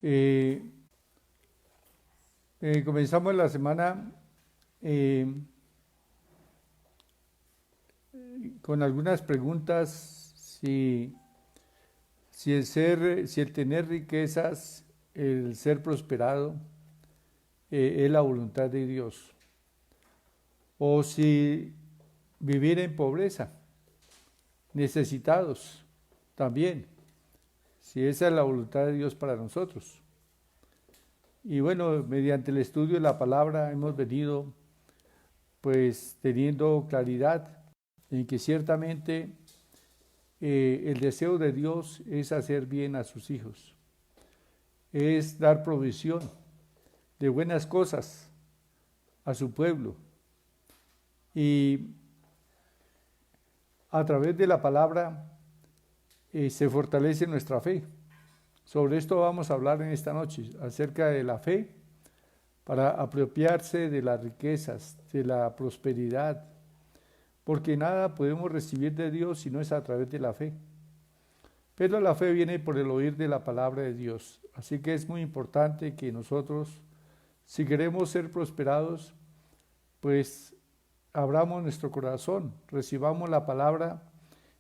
Eh, Comenzamos la semana eh, con algunas preguntas. Si el tener riquezas, el ser prosperado, es la voluntad de Dios. O si vivir en pobreza, necesitados también, si esa es la voluntad de Dios para nosotros. Y bueno, mediante el estudio de la palabra hemos venido pues teniendo claridad en que ciertamente el deseo de Dios es hacer bien a sus hijos, es dar provisión de buenas cosas a su pueblo. Y a través de la palabra se fortalece nuestra fe. Sobre esto vamos a hablar en esta noche, acerca de la fe para apropiarse de las riquezas, de la prosperidad, porque nada podemos recibir de Dios si no es a través de la fe. Pero la fe viene por el oír de la palabra de Dios. Así que es muy importante que nosotros, si queremos ser prosperados, pues abramos nuestro corazón, recibamos la palabra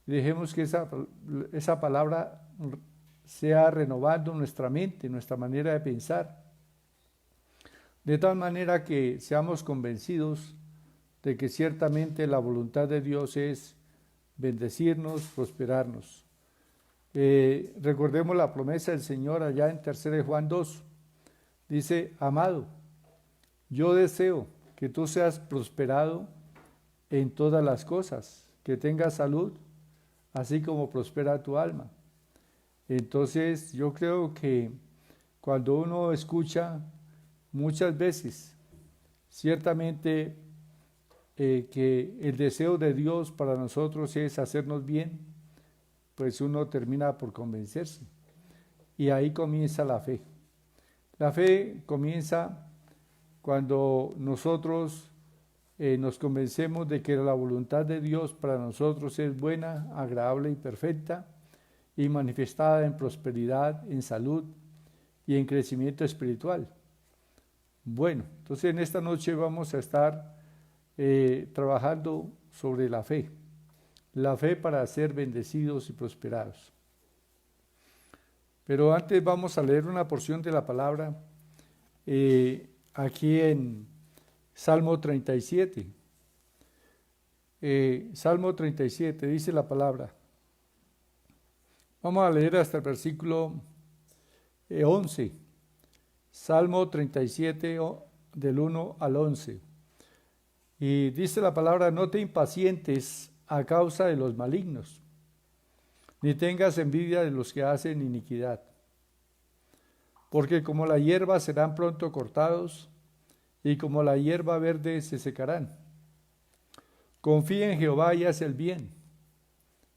y dejemos que esa palabra sea renovando nuestra mente, nuestra manera de pensar, de tal manera que seamos convencidos de que ciertamente la voluntad de Dios es bendecirnos, prosperarnos. Recordemos la promesa del Señor allá en 3 Juan 2. Dice, amado, yo deseo que tú seas prosperado en todas las cosas, que tengas salud, así como prospera tu alma. Entonces yo creo que cuando uno escucha muchas veces, ciertamente que el deseo de Dios para nosotros es hacernos bien, pues uno termina por convencerse. Y ahí comienza la fe. La fe comienza cuando nosotros nos convencemos de que la voluntad de Dios para nosotros es buena, agradable y perfecta, y manifestada en prosperidad, en salud y en crecimiento espiritual. Bueno, entonces en esta noche vamos a estar trabajando sobre la fe para ser bendecidos y prosperados. Pero antes vamos a leer una porción de la palabra aquí en Salmo 37. Salmo 37 dice la palabra. Vamos a leer hasta el versículo 11. Salmo 37 del 1 al 11. Y dice la palabra, no te impacientes a causa de los malignos, ni tengas envidia de los que hacen iniquidad, porque como la hierba serán pronto cortados, y como la hierba verde se secarán. Confía en Jehová y haz el bien,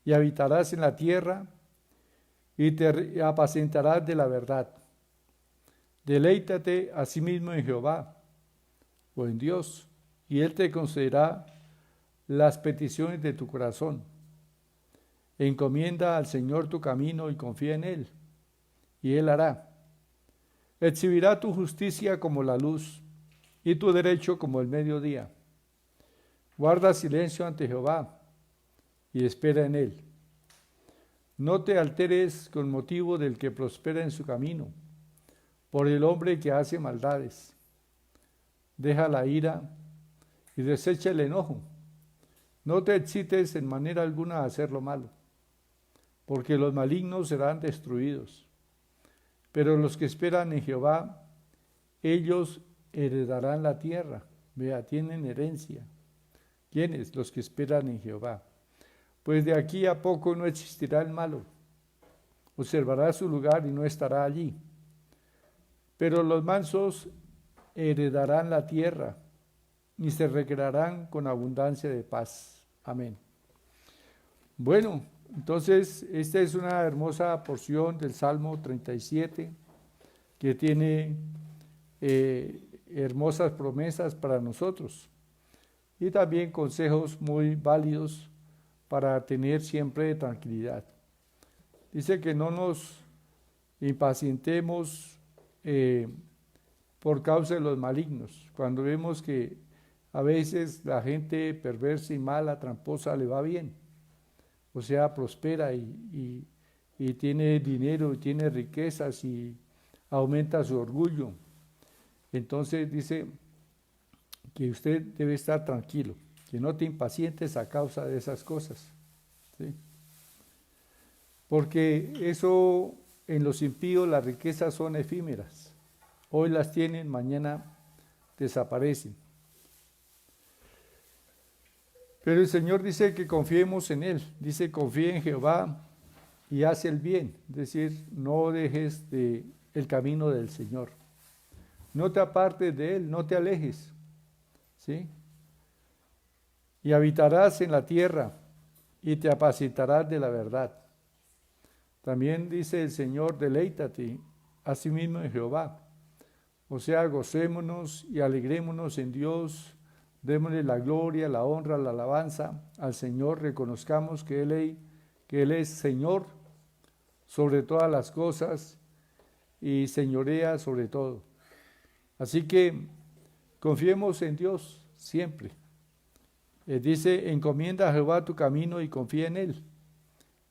y habitarás en la tierra, y te apacentarás de la verdad. Deleítate asimismo en Jehová, o en Dios, y Él te concederá las peticiones de tu corazón. Encomienda al Señor tu camino y confía en Él, y Él hará. Exhibirá tu justicia como la luz, y tu derecho como el mediodía. Guarda silencio ante Jehová, y espera en Él. No te alteres con motivo del que prospera en su camino, por el hombre que hace maldades. Deja la ira y desecha el enojo. No te excites en manera alguna a hacer lo malo, porque los malignos serán destruidos. Pero los que esperan en Jehová, ellos heredarán la tierra. Vea, tienen herencia. ¿Quiénes? Los que esperan en Jehová. Pues de aquí a poco no existirá el malo. Observará su lugar y no estará allí. Pero los mansos heredarán la tierra y se recrearán con abundancia de paz. Amén. Bueno, entonces esta es una hermosa porción del Salmo 37 que tiene hermosas promesas para nosotros y también consejos muy válidos para tener siempre tranquilidad. Dice que no nos impacientemos por causa de los malignos. Cuando vemos que a veces la gente perversa y mala, tramposa, le va bien, o sea, prospera y tiene dinero, y tiene riquezas y aumenta su orgullo. Entonces dice que usted debe estar tranquilo, que no te impacientes a causa de esas cosas, ¿sí? Porque eso, en los impíos las riquezas son efímeras. Hoy las tienen, mañana desaparecen. Pero el Señor dice que confiemos en Él. Dice, confía en Jehová y haz el bien. Es decir, no dejes el camino del Señor. No te apartes de Él, no te alejes, ¿sí? Y habitarás en la tierra y te apacitarás de la verdad. También dice el Señor, deleítate asimismo en Jehová. O sea, gocémonos y alegrémonos en Dios, démosle la gloria, la honra, la alabanza al Señor, reconozcamos que Él es Señor sobre todas las cosas y señorea sobre todo. Así que confiemos en Dios siempre. Dice, encomienda a Jehová tu camino y confía en Él,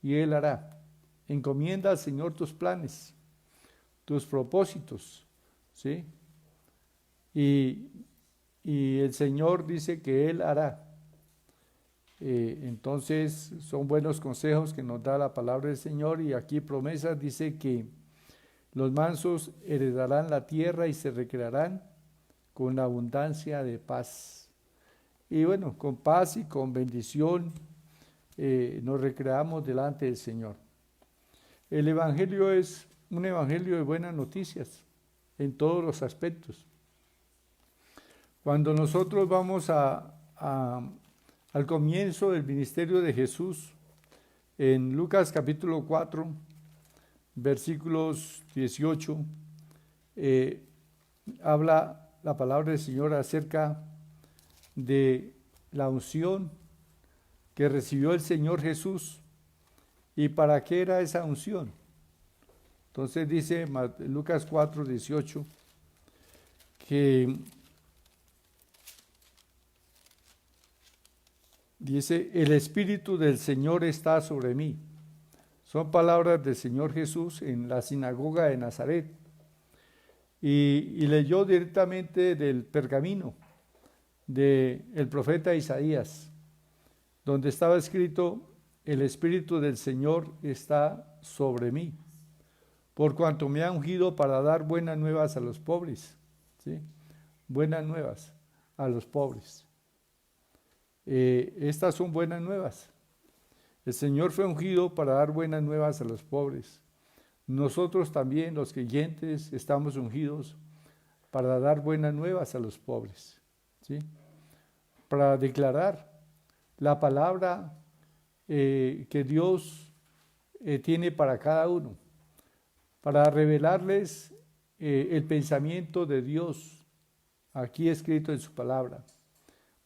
y Él hará. Encomienda al Señor tus planes, tus propósitos, ¿sí? Y el Señor dice que Él hará. Entonces son buenos consejos que nos da la palabra del Señor, y aquí promesas dice que los mansos heredarán la tierra y se recrearán con abundancia de paz. Y bueno, con paz y con bendición nos recreamos delante del Señor. El Evangelio es un evangelio de buenas noticias en todos los aspectos. Cuando nosotros vamos al comienzo del ministerio de Jesús, en Lucas capítulo 4, versículos 18, habla la palabra del Señor acerca de la unción que recibió el Señor Jesús y para qué era esa unción. Entonces dice Lucas 4, 18, que dice, el Espíritu del Señor está sobre mí. Son palabras del Señor Jesús en la sinagoga de Nazaret. Y leyó directamente del pergamino del profeta Isaías, donde estaba escrito, el Espíritu del Señor está sobre mí, por cuanto me ha ungido para dar buenas nuevas a los pobres, ¿sí? Buenas nuevas a los pobres. Estas son buenas nuevas. El Señor fue ungido para dar buenas nuevas a los pobres. Nosotros también, los creyentes, estamos ungidos para dar buenas nuevas a los pobres, ¿sí? Para declarar la palabra que Dios tiene para cada uno, para revelarles el pensamiento de Dios aquí escrito en su palabra,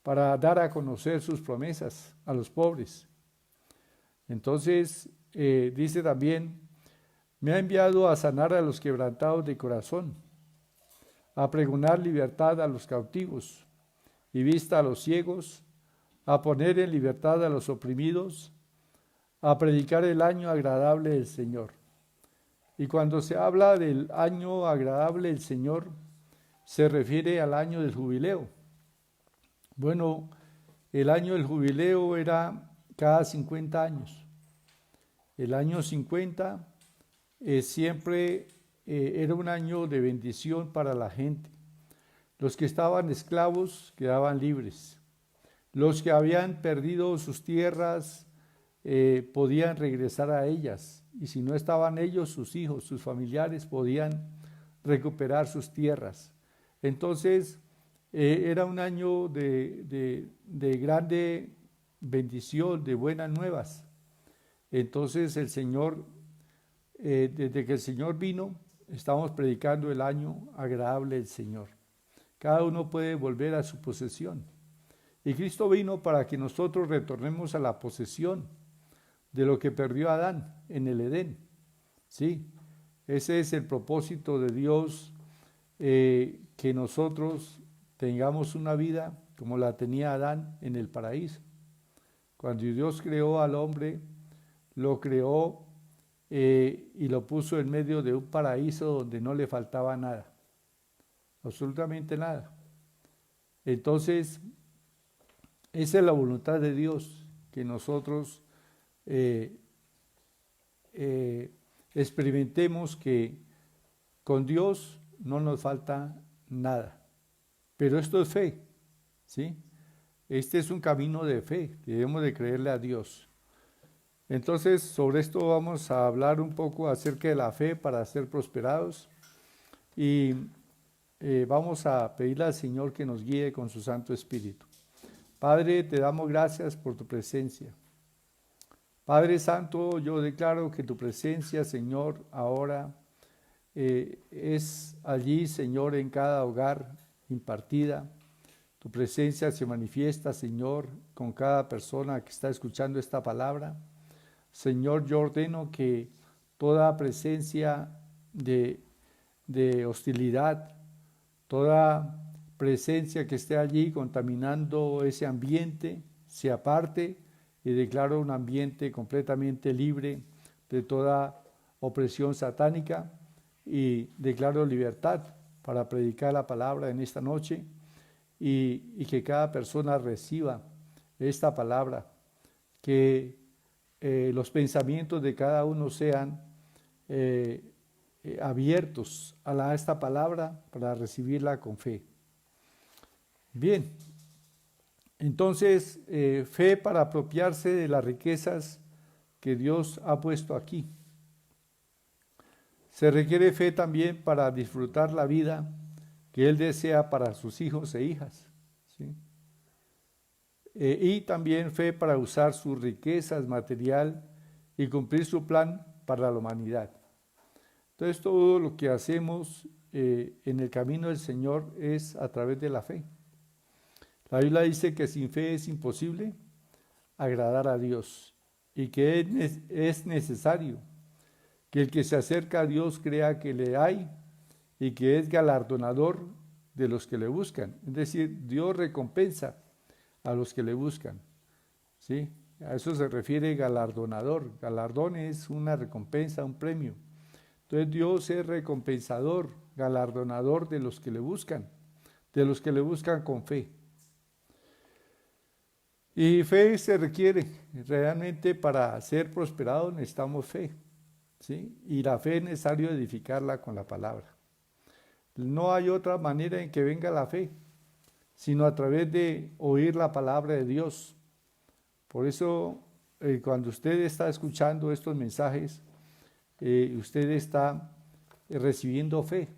para dar a conocer sus promesas a los pobres. Entonces, dice también, me ha enviado a sanar a los quebrantados de corazón, a pregonar libertad a los cautivos y vista a los ciegos, a poner en libertad a los oprimidos, a predicar el año agradable del Señor. Y cuando se habla del año agradable del Señor, se refiere al año del jubileo. Bueno, el año del jubileo era cada 50 años. El año 50 siempre era un año de bendición para la gente. Los que estaban esclavos quedaban libres. Los que habían perdido sus tierras podían regresar a ellas. Y si no estaban ellos, sus hijos, sus familiares podían recuperar sus tierras. Entonces, era un año de grande bendición, de buenas nuevas. Entonces el Señor, desde que el Señor vino, estamos predicando el año agradable del Señor. Cada uno puede volver a su posesión. Y Cristo vino para que nosotros retornemos a la posesión de lo que perdió Adán en el Edén. Sí, ese es el propósito de Dios que nosotros tengamos una vida como la tenía Adán en el paraíso. Cuando Dios creó al hombre, lo creó y lo puso en medio de un paraíso donde no le faltaba nada, absolutamente nada. Entonces, esa es la voluntad de Dios, que nosotros experimentemos que con Dios no nos falta nada. Pero esto es fe, ¿sí? Este es un camino de fe, debemos de creerle a Dios. Entonces, sobre esto vamos a hablar un poco acerca de la fe para ser prosperados y vamos a pedirle al Señor que nos guíe con su Santo Espíritu. Padre, te damos gracias por tu presencia. Padre Santo, yo declaro que tu presencia, Señor, ahora es allí, Señor, en cada hogar impartida. Tu presencia se manifiesta, Señor, con cada persona que está escuchando esta palabra. Señor, yo ordeno que toda presencia de hostilidad, toda presencia que esté allí contaminando ese ambiente, se aparte y declaro un ambiente completamente libre de toda opresión satánica y declaro libertad para predicar la palabra en esta noche y que cada persona reciba esta palabra, que los pensamientos de cada uno sean abiertos a esta palabra para recibirla con fe. Bien, entonces fe para apropiarse de las riquezas que Dios ha puesto aquí. Se requiere fe también para disfrutar la vida que Él desea para sus hijos e hijas, ¿sí? Y también fe para usar sus riquezas material y cumplir su plan para la humanidad. Entonces todo lo que hacemos en el camino del Señor es a través de la fe. La Biblia dice que sin fe es imposible agradar a Dios y que es necesario que el que se acerca a Dios crea que le hay y que es galardonador de los que le buscan. Es decir, Dios recompensa a los que le buscan, ¿sí? A eso se refiere galardonador. Galardón es una recompensa, un premio. Entonces Dios es recompensador, galardonador de los que le buscan con fe. Y fe se requiere, realmente para ser prosperados necesitamos fe, ¿sí? Y la fe es necesario edificarla con la palabra. No hay otra manera en que venga la fe, sino a través de oír la palabra de Dios. Por eso, cuando usted está escuchando estos mensajes, usted está recibiendo fe,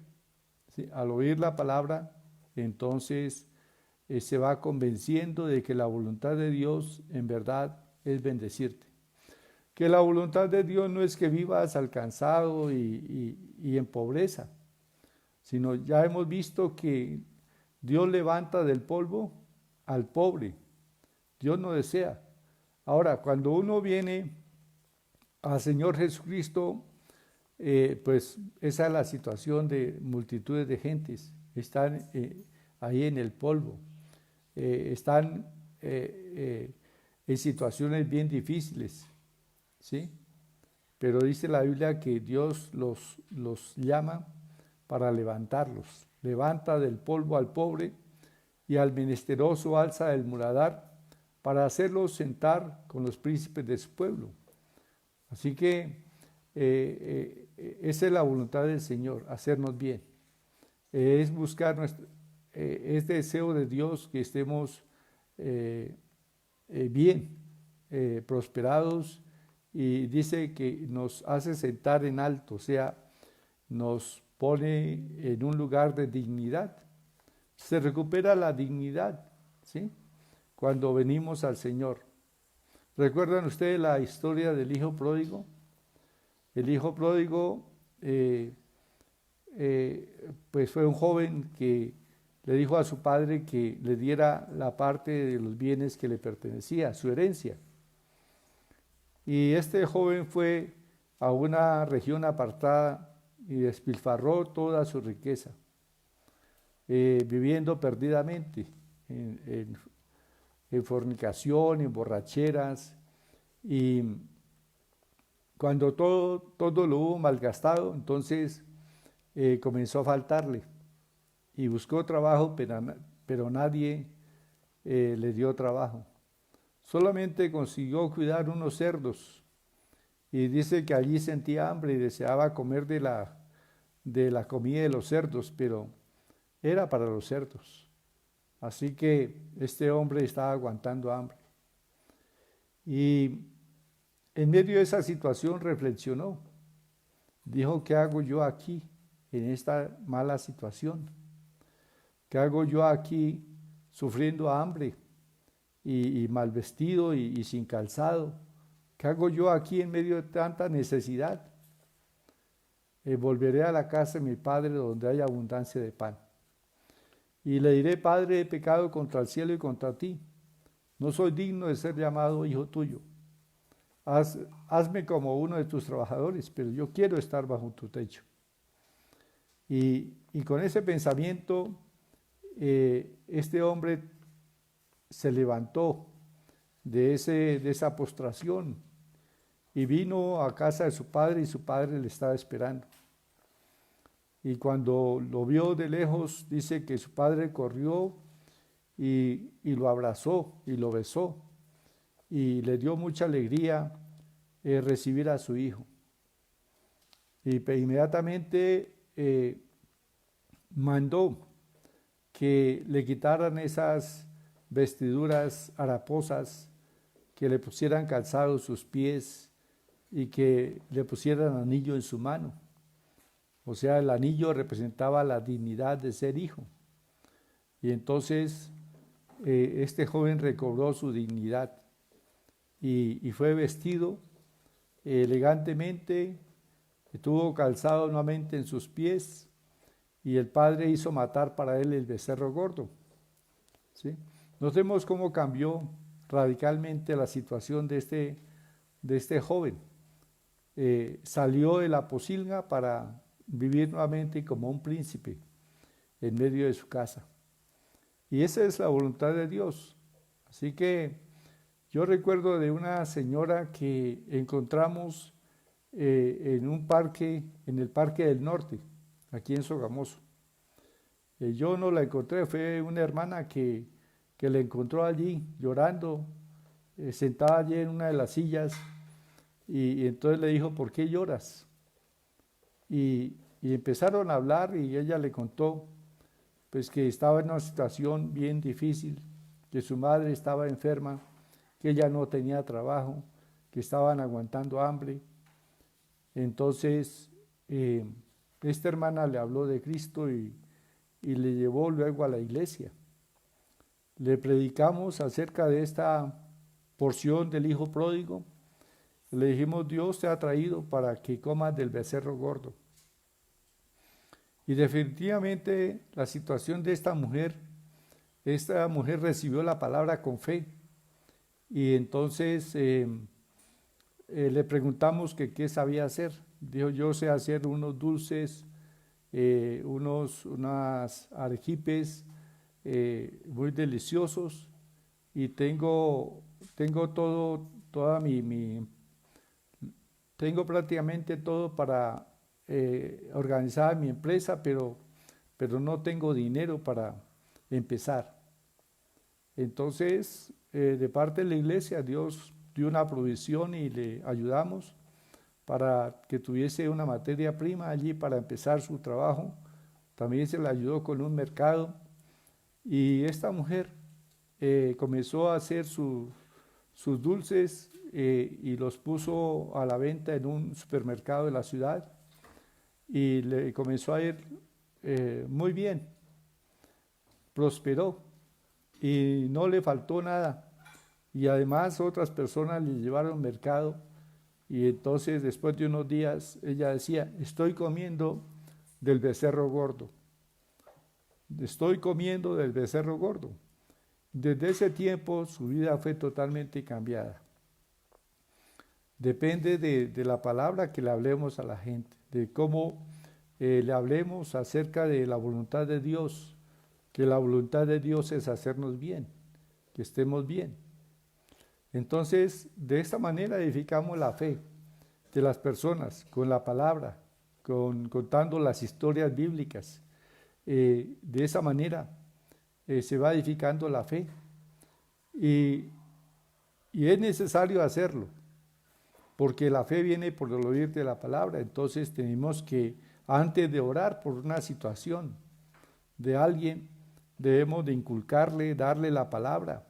¿sí? Al oír la palabra, entonces se va convenciendo de que la voluntad de Dios en verdad es bendecirte. Que la voluntad de Dios no es que vivas alcanzado y en pobreza, sino ya hemos visto que Dios levanta del polvo al pobre. Dios no desea. Ahora, cuando uno viene al Señor Jesucristo, pues esa es la situación de multitudes de gentes. Están ahí en el polvo. Están en situaciones bien difíciles, ¿sí? Pero dice la Biblia que Dios los llama para levantarlos. Levanta del polvo al pobre y al menesteroso alza del muladar para hacerlos sentar con los príncipes de su pueblo. Así que esa es la voluntad del Señor, hacernos bien. Es buscar es deseo de Dios que estemos bien, prosperados, y dice que nos hace sentar en alto, o sea, nos pone en un lugar de dignidad. Se recupera la dignidad, ¿sí? Cuando venimos al Señor. ¿Recuerdan ustedes la historia del hijo pródigo? El hijo pródigo pues fue un joven que le dijo a su padre que le diera la parte de los bienes que le pertenecía, su herencia. Y este joven fue a una región apartada y despilfarró toda su riqueza. viviendo perdidamente en fornicación, en borracheras, y cuando todo lo hubo malgastado, entonces comenzó a faltarle y buscó trabajo, pero nadie le dio trabajo. Solamente consiguió cuidar unos cerdos y dice que allí sentía hambre y deseaba comer de la comida de los cerdos, pero era para los cerdos. Así que este hombre estaba aguantando hambre. Y en medio de esa situación reflexionó. Dijo, ¿qué hago yo aquí en esta mala situación? ¿Qué hago yo aquí sufriendo hambre y mal vestido y sin calzado? ¿Qué hago yo aquí en medio de tanta necesidad? Volveré a la casa de mi padre donde hay abundancia de pan. Y le diré, Padre, he pecado contra el cielo y contra ti. No soy digno de ser llamado hijo tuyo. Hazme como uno de tus trabajadores, pero yo quiero estar bajo tu techo. Y con ese pensamiento, este hombre se levantó de esa postración y vino a casa de su padre y su padre le estaba esperando. Y cuando lo vio de lejos, dice que su padre corrió y lo abrazó y lo besó y le dio mucha alegría recibir a su hijo. Y inmediatamente mandó que le quitaran esas vestiduras haraposas, que le pusieran calzados sus pies y que le pusieran anillo en su mano. O sea, el anillo representaba la dignidad de ser hijo. Y entonces este joven recobró su dignidad y fue vestido elegantemente, tuvo calzado nuevamente en sus pies y el padre hizo matar para él el becerro gordo. ¿Sí? Notemos cómo cambió radicalmente la situación de este joven. Salió de la pocilga para vivir nuevamente como un príncipe en medio de su casa. Y esa es la voluntad de Dios. Así que yo recuerdo de una señora que encontramos en un parque, en el Parque del Norte, aquí en Sogamoso. Yo no la encontré, fue una hermana que la encontró allí llorando, sentada allí en una de las sillas, y entonces le dijo, ¿por qué lloras? Y empezaron a hablar y ella le contó pues que estaba en una situación bien difícil, que su madre estaba enferma, que ella no tenía trabajo, que estaban aguantando hambre. Entonces, esta hermana le habló de Cristo y le llevó luego a la iglesia. Le predicamos acerca de esta porción del hijo pródigo. Le dijimos, Dios te ha traído para que comas del becerro gordo. Y definitivamente la situación de esta mujer recibió la palabra con fe. Y entonces le preguntamos que qué sabía hacer. Dijo, yo sé hacer unos dulces, unas arequipes muy deliciosos y tengo tengo prácticamente todo para organizar mi empresa, pero no tengo dinero para empezar. Entonces, de parte de la iglesia, Dios dio una provisión y le ayudamos para que tuviese una materia prima allí para empezar su trabajo. También se le ayudó con un mercado y esta mujer comenzó a hacer sus dulces y los puso a la venta en un supermercado de la ciudad y le comenzó a ir muy bien, prosperó y no le faltó nada. Y además otras personas le llevaron mercado y entonces después de unos días ella decía, estoy comiendo del becerro gordo. Estoy comiendo del becerro gordo. Desde ese tiempo su vida fue totalmente cambiada. Depende de la palabra que le hablemos a la gente, de cómo le hablemos acerca de la voluntad de Dios, que la voluntad de Dios es hacernos bien, que estemos bien. Entonces, de esta manera edificamos la fe de las personas, con la palabra, contando las historias bíblicas. De esa manera se va edificando la fe. Y es necesario hacerlo, porque la fe viene por el oír de la palabra. Entonces tenemos que, antes de orar por una situación de alguien, debemos de inculcarle, darle la palabra,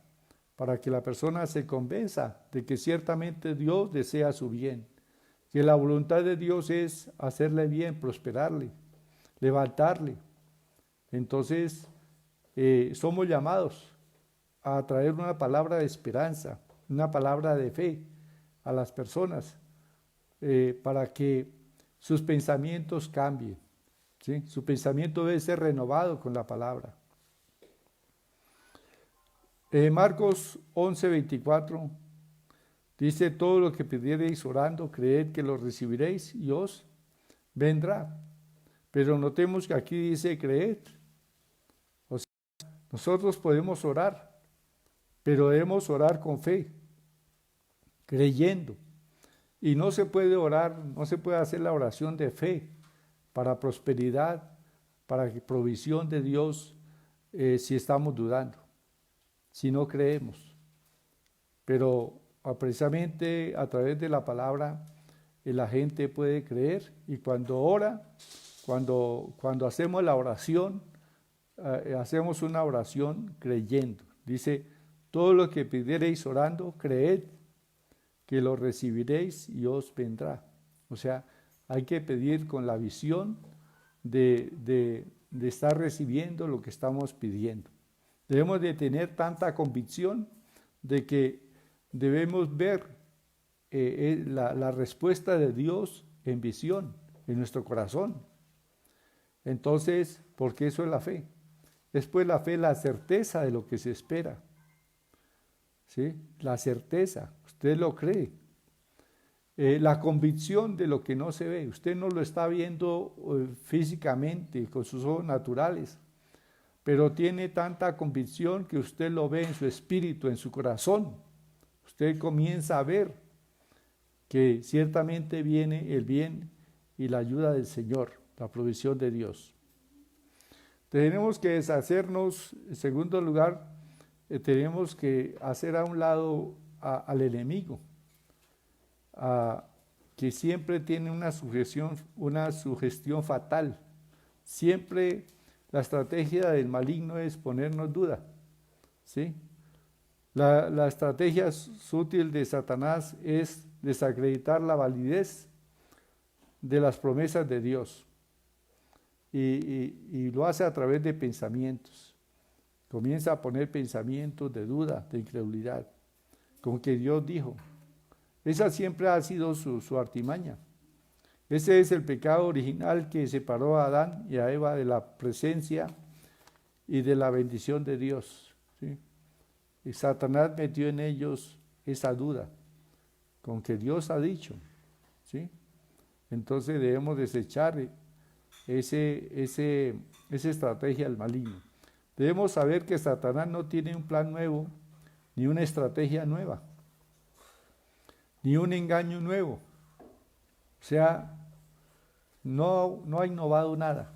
para que la persona se convenza de que ciertamente Dios desea su bien, que la voluntad de Dios es hacerle bien, prosperarle, levantarle. Entonces, somos llamados a traer una palabra de esperanza, una palabra de fe a las personas, para que sus pensamientos cambien, ¿sí? Su pensamiento debe ser renovado con la palabra. Marcos 11:24 dice: todo lo que pidiereis orando, creed que lo recibiréis y os vendrá. Pero notemos que aquí dice creed. O sea, nosotros podemos orar, pero debemos orar con fe, creyendo. Y no se puede orar, no se puede hacer la oración de fe para prosperidad, para provisión de Dios, si estamos dudando, si no creemos. Pero precisamente a través de la palabra la gente puede creer, y cuando ora, cuando hacemos la oración, hacemos una oración creyendo. Dice: todo lo que pidiereis orando, creed que lo recibiréis y os vendrá. O sea, hay que pedir con la visión de estar recibiendo lo que estamos pidiendo. Debemos de tener tanta convicción de que debemos ver la respuesta de Dios en visión, en nuestro corazón. Entonces, porque eso es la fe. Después la fe, la certeza de lo que se espera. ¿Sí? La certeza, usted lo cree. La convicción de lo que no se ve, usted no lo está viendo físicamente con sus ojos naturales, pero tiene tanta convicción que usted lo ve en su espíritu, en su corazón. Usted comienza a ver que ciertamente viene el bien y la ayuda del Señor, la provisión de Dios. Tenemos que deshacernos, en segundo lugar, tenemos que hacer a un lado al enemigo, que siempre tiene una sugestión fatal. Siempre la estrategia del maligno es ponernos duda, ¿sí? La estrategia sutil de Satanás es desacreditar la validez de las promesas de Dios, y lo hace a través de pensamientos. Comienza a poner pensamientos de duda, de incredulidad, como que Dios dijo. Esa siempre ha sido su artimaña. Ese es el pecado original que separó a Adán y a Eva de la presencia y de la bendición de Dios, ¿sí? Y Satanás metió en ellos esa duda, con que Dios ha dicho, ¿sí? Entonces debemos desechar esa estrategia del maligno. Debemos saber que Satanás no tiene un plan nuevo, ni una estrategia nueva, ni un engaño nuevo. O sea, no ha innovado nada.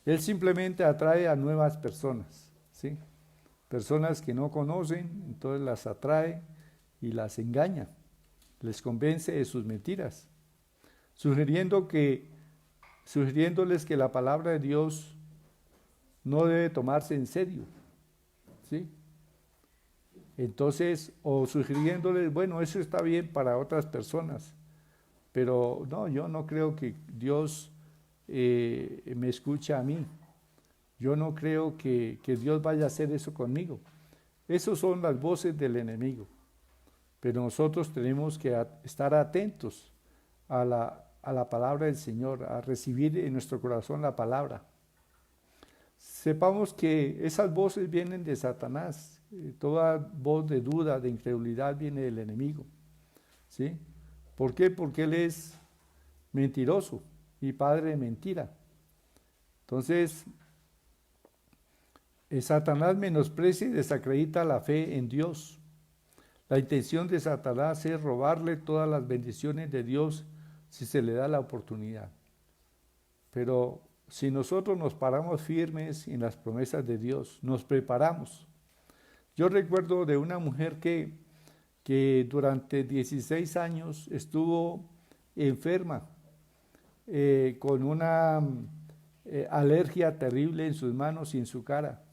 Él simplemente atrae a nuevas personas, ¿sí? Personas que no conocen, entonces las atrae y las engaña, les convence de sus mentiras, sugiriéndoles que la palabra de Dios no debe tomarse en serio, ¿sí? Entonces, o sugiriéndoles, bueno, eso está bien para otras personas, pero no, yo no creo que Dios me escuche a mí. Yo no creo que Dios vaya a hacer eso conmigo. Esas son las voces del enemigo. Pero nosotros tenemos que estar atentos a la palabra del Señor, a recibir en nuestro corazón la palabra. Sepamos que esas voces vienen de Satanás. Toda voz de duda, de incredulidad viene del enemigo, ¿sí? ¿Por qué? Porque él es mentiroso y padre de mentira. Entonces, Satanás menosprecia y desacredita la fe en Dios. La intención de Satanás es robarle todas las bendiciones de Dios si se le da la oportunidad. Pero si nosotros nos paramos firmes en las promesas de Dios, nos preparamos. Yo recuerdo de una mujer que durante 16 años estuvo enferma con una alergia terrible en sus manos y en su cara.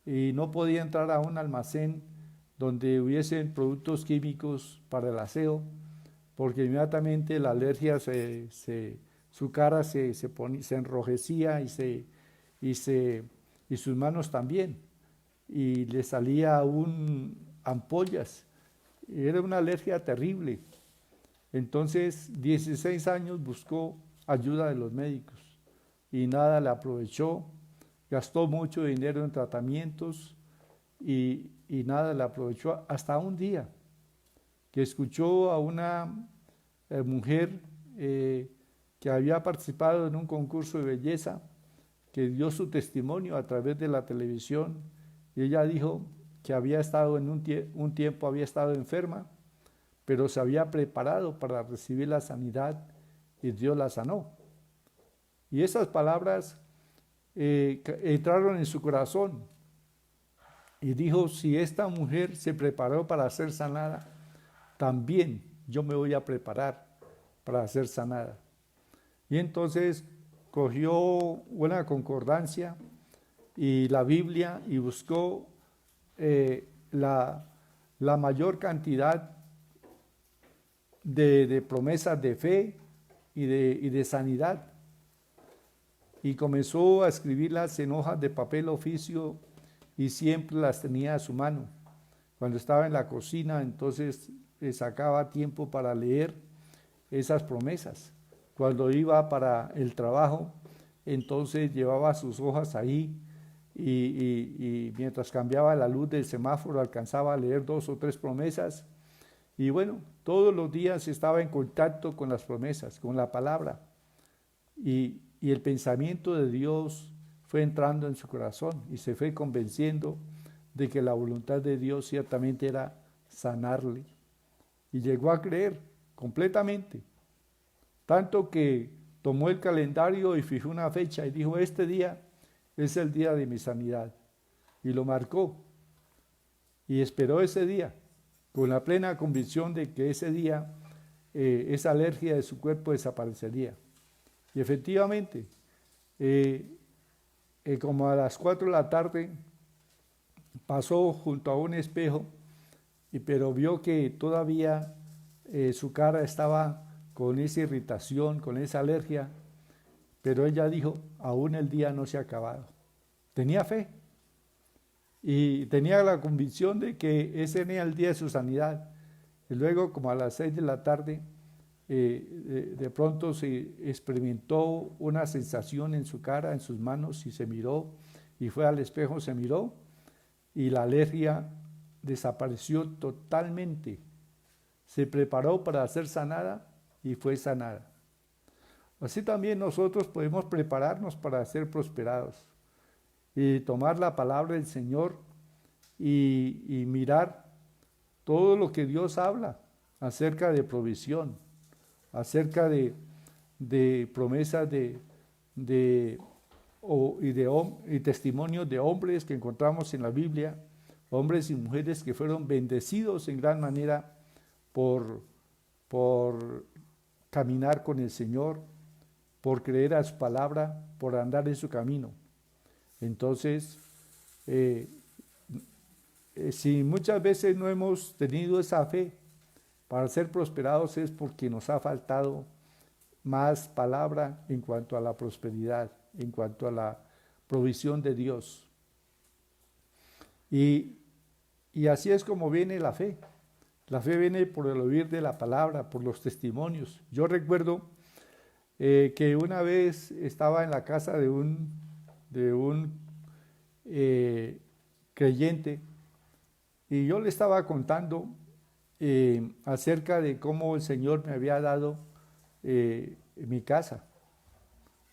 Y no podía entrar a un almacén donde hubiesen productos químicos para el aseo, porque inmediatamente la alergia su cara se enrojecía y sus manos también, y le salía ampollas. Era una alergia terrible. Entonces, 16 años buscó ayuda de los médicos y nada le aprovechó. Gastó mucho dinero en tratamientos y nada le aprovechó, hasta un día que escuchó a una mujer que había participado en un concurso de belleza, que dio su testimonio a través de la televisión, y ella dijo que había estado en un tiempo había estado enferma, pero se había preparado para recibir la sanidad y Dios la sanó. Y esas palabras entraron en su corazón y dijo: si esta mujer se preparó para ser sanada, también yo me voy a preparar para ser sanada. Y entonces cogió una concordancia y la Biblia y buscó la mayor cantidad de promesas de fe y de sanidad, y comenzó a escribirlas en hojas de papel oficio y siempre las tenía a su mano. Cuando estaba en la cocina, entonces sacaba tiempo para leer esas promesas. Cuando iba para el trabajo, entonces llevaba sus hojas ahí y mientras cambiaba la luz del semáforo alcanzaba a leer 2 o 3 promesas. Y bueno, todos los días estaba en contacto con las promesas, con la palabra. Y el pensamiento de Dios fue entrando en su corazón y se fue convenciendo de que la voluntad de Dios ciertamente era sanarle. Y llegó a creer completamente. Tanto que tomó el calendario y fijó una fecha y dijo: este día es el día de mi sanidad. Y lo marcó. Y esperó ese día con la plena convicción de que ese día esa alergia de su cuerpo desaparecería. Y efectivamente, como a las 4 de la tarde, pasó junto a un espejo, pero vio que todavía su cara estaba con esa irritación, con esa alergia, pero ella dijo: aún el día no se ha acabado. Tenía fe y tenía la convicción de que ese era el día de su sanidad. Y luego, como a las 6 de la tarde, de pronto se experimentó una sensación en su cara, en sus manos, y se miró, y fue al espejo, se miró, y la alergia desapareció totalmente. Se preparó para ser sanada y fue sanada. Así también nosotros podemos prepararnos para ser prosperados y tomar la palabra del Señor y mirar todo lo que Dios habla acerca de provisión, acerca de promesas y testimonios de hombres que encontramos en la Biblia, hombres y mujeres que fueron bendecidos en gran manera por caminar con el Señor, por creer a su palabra, por andar en su camino. Entonces, si muchas veces no hemos tenido esa fe para ser prosperados, es porque nos ha faltado más palabra en cuanto a la prosperidad, en cuanto a la provisión de Dios. Y así es como viene la fe. La fe viene por el oír de la palabra, por los testimonios. Yo recuerdo que una vez estaba en la casa de un creyente, y yo le estaba contando acerca de cómo el Señor me había dado mi casa,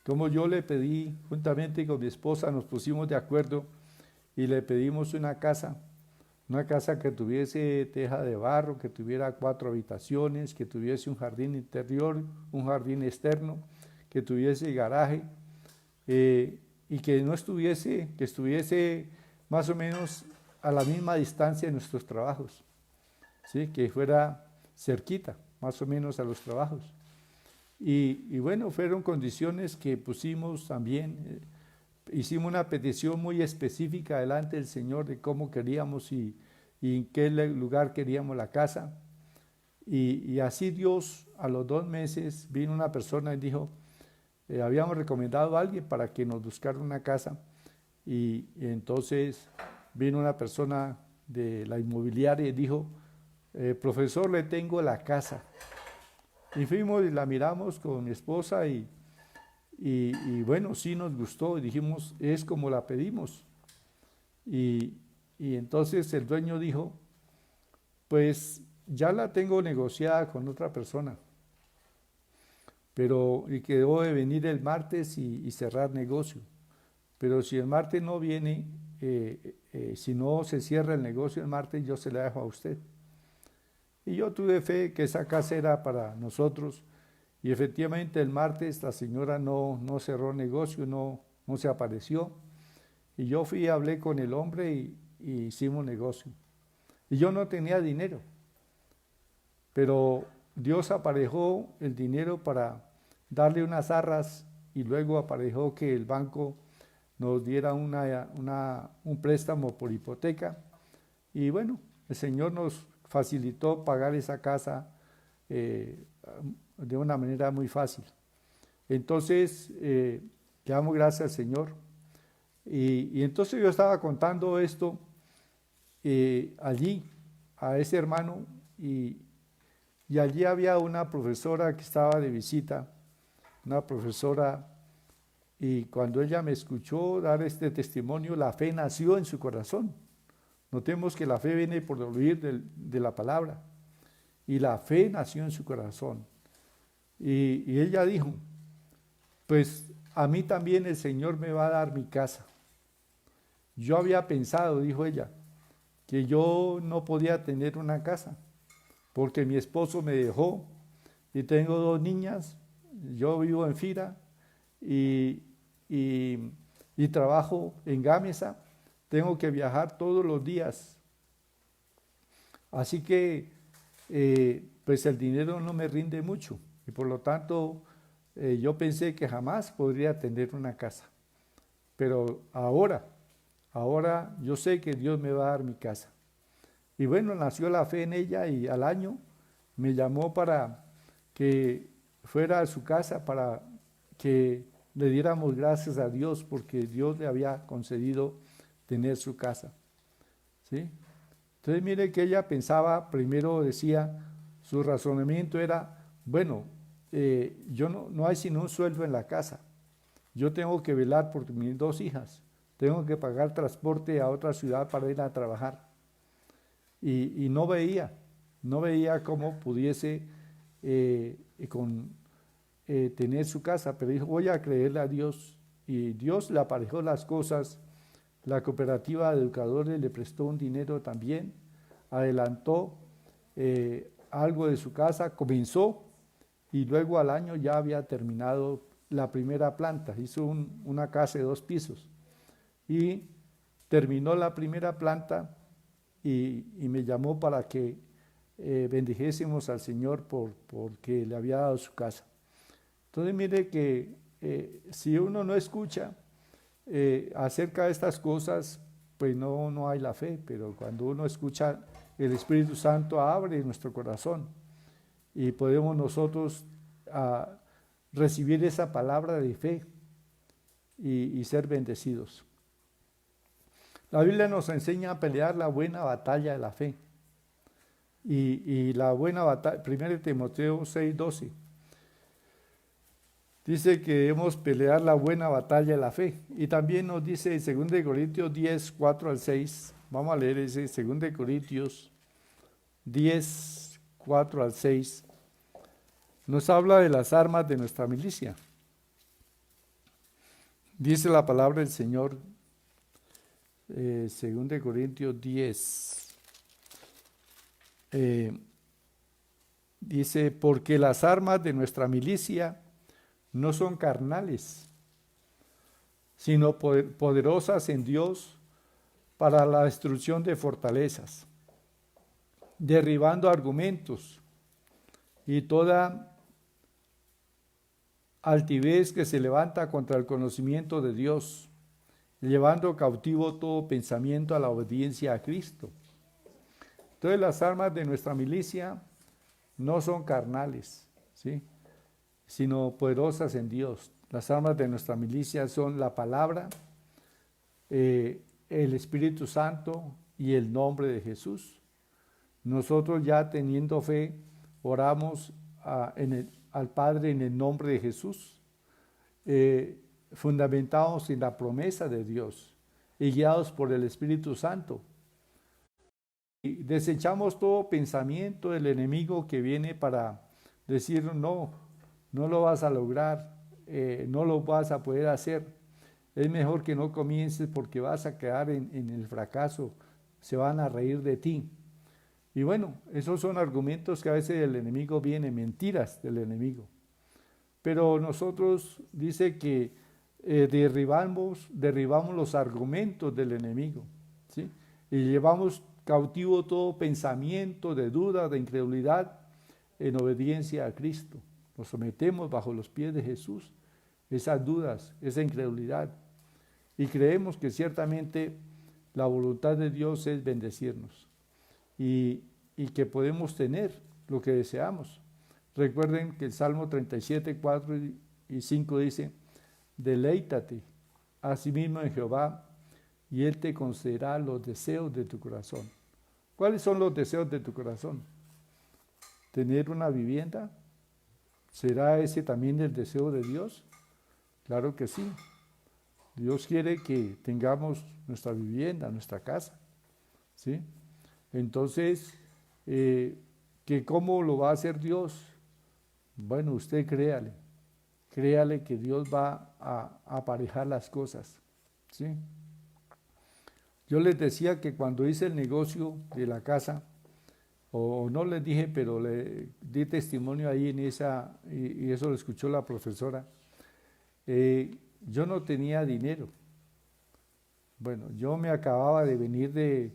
cómo yo le pedí, juntamente con mi esposa nos pusimos de acuerdo y le pedimos una casa que tuviese teja de barro, que tuviera 4 habitaciones, que tuviese un jardín interior, un jardín externo, que tuviese garaje, y que no estuviese, que estuviese más o menos a la misma distancia de nuestros trabajos, ¿sí? Que fuera cerquita, más o menos a los trabajos. Y bueno, fueron condiciones que pusimos también, hicimos una petición muy específica delante del Señor de cómo queríamos y en qué lugar queríamos la casa. Y así Dios, a los 2 meses, vino una persona y dijo, habíamos recomendado a alguien para que nos buscara una casa, y entonces vino una persona de la inmobiliaria y dijo, profesor, le tengo la casa. Y fuimos y la miramos con mi esposa y bueno, sí nos gustó y dijimos, es como la pedimos. Y entonces el dueño dijo, pues ya la tengo negociada con otra persona, y quedó de venir el martes y cerrar negocio. Pero si el martes no viene, si no se cierra el negocio el martes, yo se la dejo a usted. Y yo tuve fe que esa casa era para nosotros, y efectivamente el martes la señora no cerró negocio, no se apareció, y yo fui y hablé con el hombre y hicimos negocio. Y yo no tenía dinero, pero Dios aparejó el dinero para darle unas arras, y luego aparejó que el banco nos diera un préstamo por hipoteca, y bueno, el Señor nos facilitó pagar esa casa de una manera muy fácil. Entonces, le damos gracias al Señor. Y entonces yo estaba contando esto allí, a ese hermano, y allí había una profesora que estaba de visita, una profesora, y cuando ella me escuchó dar este testimonio, la fe nació en su corazón. Notemos que la fe viene por oír de la palabra, y la fe nació en su corazón. Y ella dijo, pues a mí también el Señor me va a dar mi casa. Yo había pensado, dijo ella, que yo no podía tener una casa, porque mi esposo me dejó, y tengo 2 niñas, yo vivo en Fira, y trabajo en Gamesa, tengo que viajar todos los días. Así que, pues el dinero no me rinde mucho, y por lo tanto yo pensé que jamás podría tener una casa. Pero ahora yo sé que Dios me va a dar mi casa. Y bueno, nació la fe en ella, y al año me llamó para que fuera a su casa, para que le diéramos gracias a Dios porque Dios le había concedido tener su casa, ¿sí? Entonces mire que ella pensaba, primero decía, su razonamiento era, bueno, yo no hay sino un sueldo en la casa, yo tengo que velar por mis 2 hijas, tengo que pagar transporte a otra ciudad para ir a trabajar, y no veía cómo pudiese tener su casa, pero dijo, voy a creerle a Dios, y Dios le aparejó las cosas. La cooperativa de educadores le prestó un dinero también, adelantó algo de su casa, comenzó, y luego al año ya había terminado la primera planta, hizo una casa de 2 pisos, y terminó la primera planta, y me llamó para que bendijésemos al Señor porque le había dado su casa. Entonces mire que si uno no escucha acerca de estas cosas, pues no hay la fe, pero cuando uno escucha, el Espíritu Santo abre nuestro corazón, y podemos nosotros recibir esa palabra de fe y ser bendecidos. La Biblia nos enseña a pelear la buena batalla de la fe, y la buena batalla, 1 Timoteo 6:12, dice que debemos pelear la buena batalla de la fe. Y también nos dice en 2 Corintios 10, 4 al 6, vamos a leer ese 2 Corintios 10, 4 al 6, nos habla de las armas de nuestra milicia. Dice la palabra del Señor, 2 de Corintios 10. Dice, porque las armas de nuestra milicia no son carnales, sino poderosas en Dios para la destrucción de fortalezas, derribando argumentos y toda altivez que se levanta contra el conocimiento de Dios, llevando cautivo todo pensamiento a la obediencia a Cristo. Entonces las armas de nuestra milicia no son carnales, ¿sí?, sino poderosas en Dios. Las armas de nuestra milicia son la palabra, el Espíritu Santo y el nombre de Jesús. Nosotros ya teniendo fe, oramos al Padre en el nombre de Jesús, fundamentados en la promesa de Dios y guiados por el Espíritu Santo. Y desechamos todo pensamiento del enemigo que viene para decir no lo vas a lograr, no lo vas a poder hacer. Es mejor que no comiences porque vas a quedar en el fracaso, se van a reír de ti. Y bueno, esos son argumentos que a veces el enemigo viene, mentiras del enemigo. Pero nosotros dice que derribamos los argumentos del enemigo, ¿sí?, y llevamos cautivo todo pensamiento de duda, de incredulidad, en obediencia a Cristo. Nos sometemos bajo los pies de Jesús, esas dudas, esa incredulidad, y creemos que ciertamente la voluntad de Dios es bendecirnos y que podemos tener lo que deseamos. Recuerden que el Salmo 37, 4 y 5 dice, deleítate asimismo en Jehová, y Él te concederá los deseos de tu corazón. ¿Cuáles son los deseos de tu corazón? ¿Tener una vivienda? ¿Será ese también el deseo de Dios? Claro que sí. Dios quiere que tengamos nuestra vivienda, nuestra casa, ¿sí? Entonces, ¿que cómo lo va a hacer Dios? Bueno, usted créale que Dios va a aparejar las cosas, ¿sí? Yo les decía que cuando hice el negocio de la casa, o no les dije, pero le di testimonio ahí en esa, y eso lo escuchó la profesora, yo no tenía dinero. Bueno, yo me acababa de venir de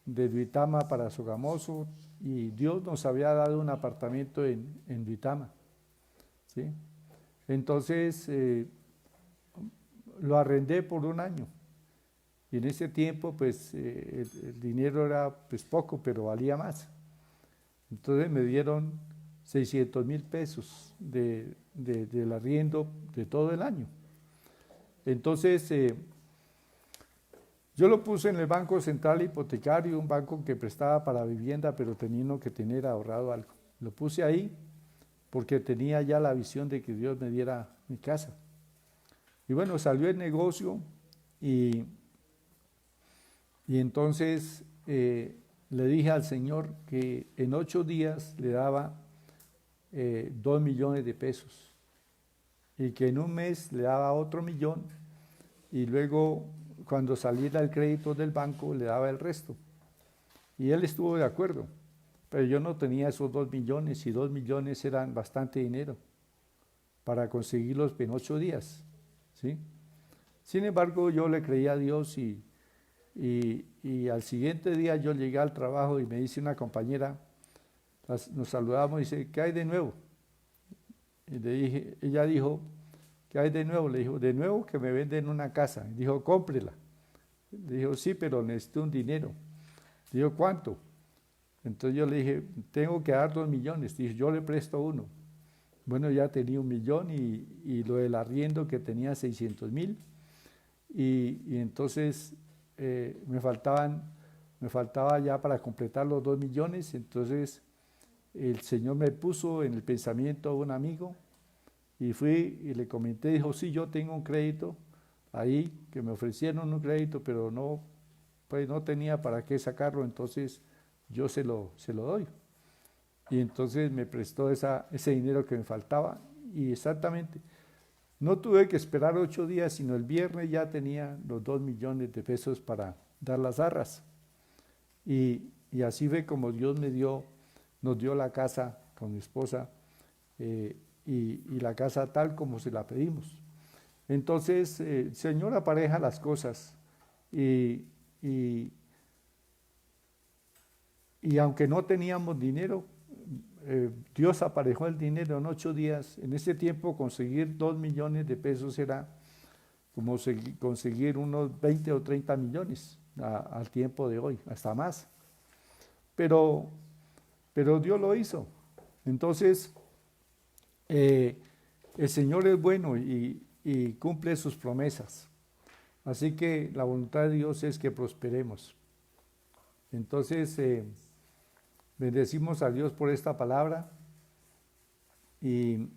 Duitama para Sogamoso y Dios nos había dado un apartamento en Duitama, ¿sí? Entonces lo arrendé por un año y en ese tiempo pues el dinero era pues poco, pero valía más. Entonces me dieron 600,000 pesos del arriendo de todo el año. Entonces yo lo puse en el Banco Central Hipotecario, un banco que prestaba para vivienda, pero tenía que tener ahorrado algo. Lo puse ahí porque tenía ya la visión de que Dios me diera mi casa. Y bueno, salió el negocio y entonces le dije al Señor que en 8 días le daba 2 millones de pesos y que en un mes le daba otro millón y luego cuando saliera el crédito del banco le daba el resto. Y él estuvo de acuerdo, pero yo no tenía esos 2 millones y 2 millones eran bastante dinero para conseguirlos en 8 días, ¿sí? Sin embargo, yo le creía a Dios y al siguiente día yo llegué al trabajo y me dice una compañera, nos saludamos y dice, ¿qué hay de nuevo? Y le dije, ella dijo, ¿qué hay de nuevo? Le dijo, de nuevo que me venden una casa. Y dijo, cómprela. Le dijo, sí, pero necesito un dinero. Dijo, ¿cuánto? Entonces yo le dije, tengo que dar 2 millones. Dijo, yo le presto 1. Bueno, ya tenía 1 millón y lo del arriendo que tenía 600,000. Y entonces me faltaba ya para completar los 2 millones. Entonces el Señor me puso en el pensamiento a un amigo y fui y le comenté, dijo, sí, yo tengo un crédito ahí, que me ofrecieron un crédito, pero no, pues no tenía para qué sacarlo, entonces yo se lo doy. Y entonces me prestó ese dinero que me faltaba y exactamente, no tuve que esperar 8 días, sino el viernes ya tenía los 2 millones de pesos para dar las arras. Y así fue como Dios nos dio la casa con mi esposa, y la casa tal como se la pedimos. Entonces, el Señor apareja las cosas, y, y, y aunque no teníamos dinero, Dios aparejó el dinero en 8 días. En ese tiempo conseguir 2 millones de pesos era como conseguir unos 20 o 30 millones al tiempo de hoy, hasta más. Pero Dios lo hizo. Entonces, el Señor es bueno y cumple sus promesas. Así que la voluntad de Dios es que prosperemos. Entonces, bendecimos a Dios por esta palabra y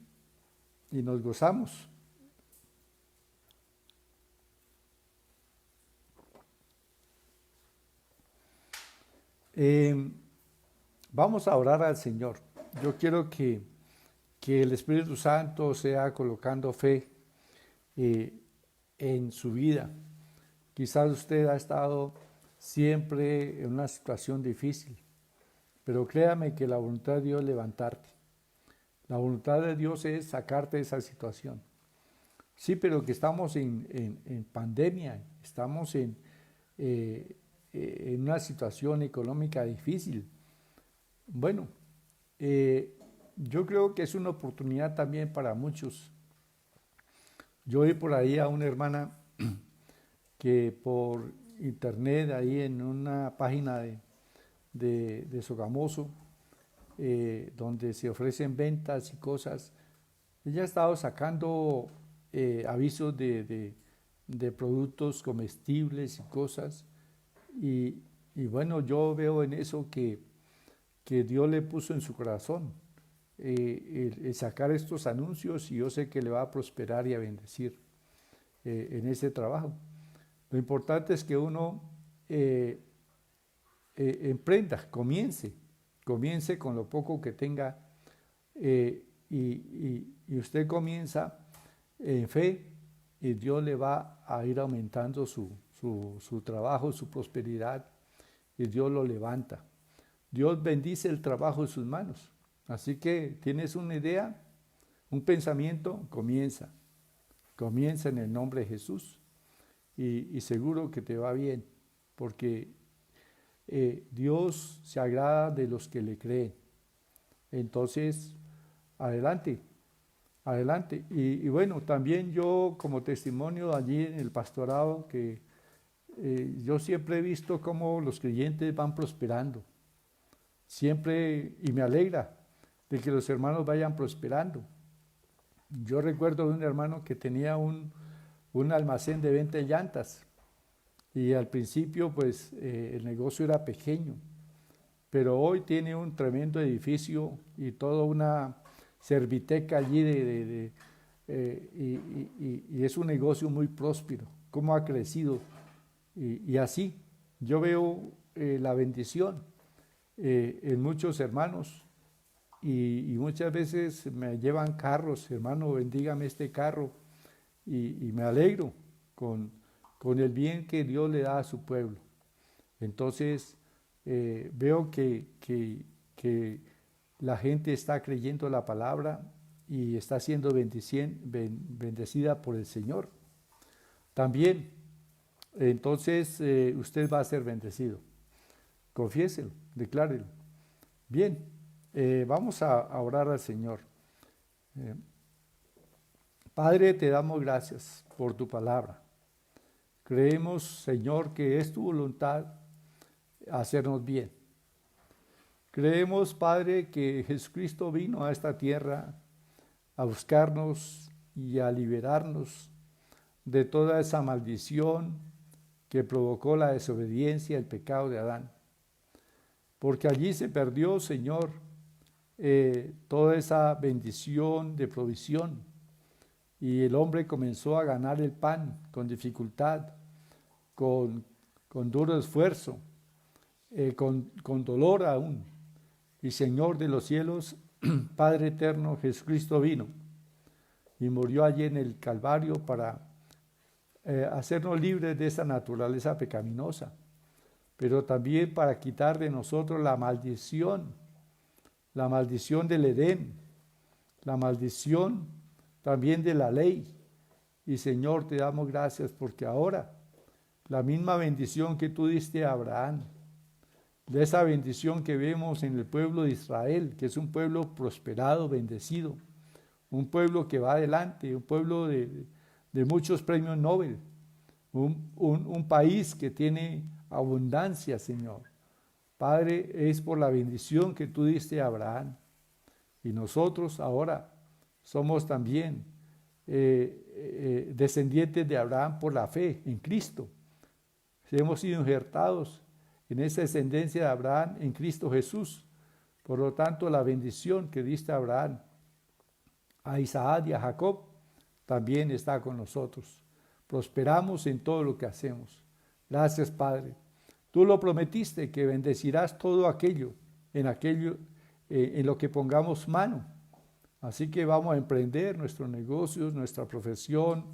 nos gozamos. Vamos a orar al Señor. Yo quiero que el Espíritu Santo sea colocando fe en su vida. Quizás usted ha estado siempre en una situación difícil, pero créame que la voluntad de Dios es levantarte. La voluntad de Dios es sacarte de esa situación. Sí, pero que estamos en pandemia, estamos en una situación económica difícil. Bueno, yo creo que es una oportunidad también para muchos. Yo vi por ahí a una hermana que por internet, ahí en una página de Sogamoso, donde se ofrecen ventas y cosas, ella ha estado sacando avisos de productos comestibles y cosas, y bueno, yo veo en eso que Dios le puso en su corazón el sacar estos anuncios, y yo sé que le va a prosperar y a bendecir en ese trabajo. Lo importante es que uno emprenda, comience con lo poco que tenga, y usted comienza en fe, y Dios le va a ir aumentando su trabajo, su prosperidad, y Dios lo levanta. Dios bendice el trabajo de sus manos. Así que tienes una idea, un pensamiento, comienza en el nombre de Jesús, y seguro que te va bien, porque Dios se agrada de los que le creen. Entonces, adelante. Y bueno, también yo como testimonio allí en el pastorado, que yo siempre he visto cómo los creyentes van prosperando. Siempre, y me alegra de que los hermanos vayan prosperando. Yo recuerdo de un hermano que tenía un almacén de venta de llantas, y al principio pues el negocio era pequeño, pero hoy tiene un tremendo edificio y toda una serviteca allí y es un negocio muy próspero. Cómo ha crecido, y así yo veo la bendición en muchos hermanos, y muchas veces me llevan carros: hermano, bendígame este carro, y me alegro con el bien que Dios le da a su pueblo. Entonces veo que la gente está creyendo la palabra y está siendo bendecida por el Señor. También, entonces, usted va a ser bendecido. Confiéselo, declárelo. Bien, vamos a orar al Señor. Padre, te damos gracias por tu palabra. Creemos, Señor, que es tu voluntad hacernos bien. Creemos, Padre, que Jesucristo vino a esta tierra a buscarnos y a liberarnos de toda esa maldición que provocó la desobediencia, el pecado de Adán. Porque allí se perdió, Señor, toda esa bendición de provisión, y el hombre comenzó a ganar el pan con dificultad, con duro esfuerzo, con dolor aún. Y Señor de los cielos, Padre eterno, Jesucristo vino y murió allí en el Calvario para hacernos libres de esa naturaleza pecaminosa. pero también para quitar de nosotros la maldición del Edén, la maldición también de la ley. Y Señor, te damos gracias porque ahora la misma bendición que tú diste a Abraham, de esa bendición que vemos en el pueblo de Israel, que es un pueblo prosperado, bendecido, un pueblo que va adelante, un pueblo de muchos premios Nobel, un país que tiene abundancia, Señor. Padre, es por la bendición que tú diste a Abraham. Y nosotros ahora somos también descendientes de Abraham por la fe en Cristo. Hemos sido injertados en esa descendencia de Abraham en Cristo Jesús. Por lo tanto, la bendición que diste a Abraham, a Isaac y a Jacob, también está con nosotros. Prosperamos en todo lo que hacemos. Gracias, Padre. Tú lo prometiste, que bendecirás todo aquello, en lo que pongamos mano. Así que vamos a emprender nuestros negocios, nuestra profesión.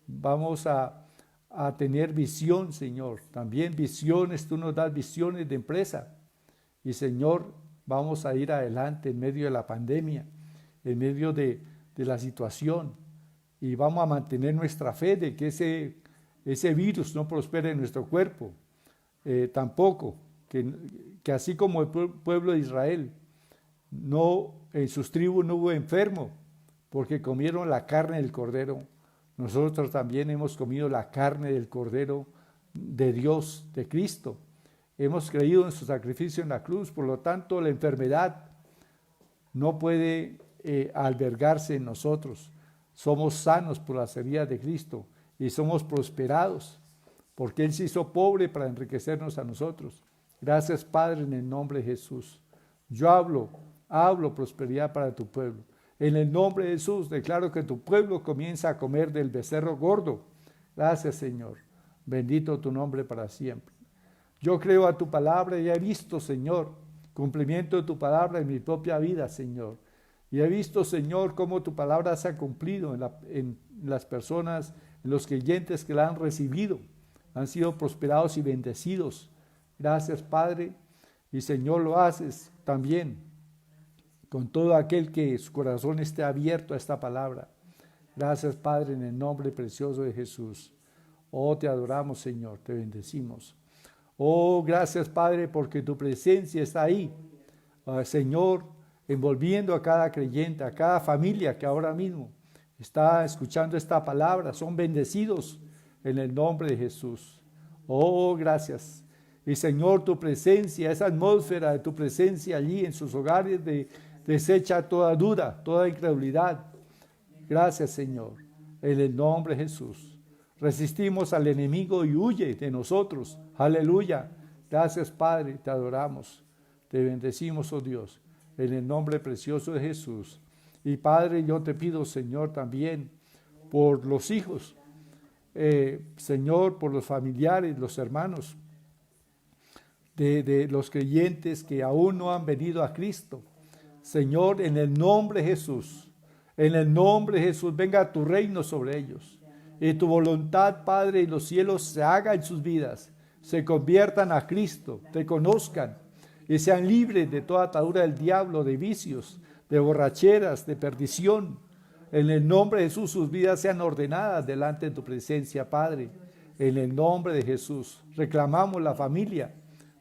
Vamos a tener visión, Señor. También visiones, tú nos das visiones de empresa. Y, Señor, vamos a ir adelante en medio de la pandemia, en medio de la situación. Y vamos a mantener nuestra fe de que ese virus no prospere en nuestro cuerpo. Tampoco, que así como el pueblo de Israel, en sus tribus no hubo enfermo, porque comieron la carne del Cordero. Nosotros también hemos comido la carne del Cordero de Dios, de Cristo. Hemos creído en su sacrificio en la cruz, por lo tanto la enfermedad no puede albergarse en nosotros. Somos sanos por las heridas de Cristo y somos prosperados, porque Él se hizo pobre para enriquecernos a nosotros. Gracias, Padre, en el nombre de Jesús. Yo hablo prosperidad para tu pueblo. En el nombre de Jesús declaro que tu pueblo comienza a comer del becerro gordo. Gracias, Señor. Bendito tu nombre para siempre. Yo creo a tu palabra y he visto, Señor, cumplimiento de tu palabra en mi propia vida, Señor. Y he visto, Señor, cómo tu palabra se ha cumplido en las personas, en los creyentes que la han recibido. Han sido prosperados y bendecidos. Gracias, Padre. Y, Señor, lo haces también con todo aquel que su corazón esté abierto a esta palabra. Gracias, Padre, en el nombre precioso de Jesús. Oh, te adoramos, Señor, te bendecimos. Oh, gracias, Padre, porque tu presencia está ahí. Señor, envolviendo a cada creyente, a cada familia que ahora mismo está escuchando esta palabra. Son bendecidos en el nombre de Jesús. Oh, gracias. Y, Señor, tu presencia, esa atmósfera de tu presencia allí en sus hogares, desecha toda duda, toda incredulidad. Gracias, Señor, en el nombre de Jesús. Resistimos al enemigo y huye de nosotros. Aleluya. Gracias, Padre, te adoramos. Te bendecimos, oh Dios, en el nombre precioso de Jesús. Y, Padre, yo te pido, Señor, también por los hijos, Señor, por los familiares, los hermanos de los creyentes que aún no han venido a Cristo. Señor, en el nombre de Jesús, en el nombre de Jesús, venga tu reino sobre ellos. Y tu voluntad, Padre, en los cielos se haga en sus vidas. Se conviertan a Cristo, te conozcan y sean libres de toda atadura del diablo, de vicios, de borracheras, de perdición. En el nombre de Jesús, sus vidas sean ordenadas delante de tu presencia, Padre. En el nombre de Jesús, reclamamos la familia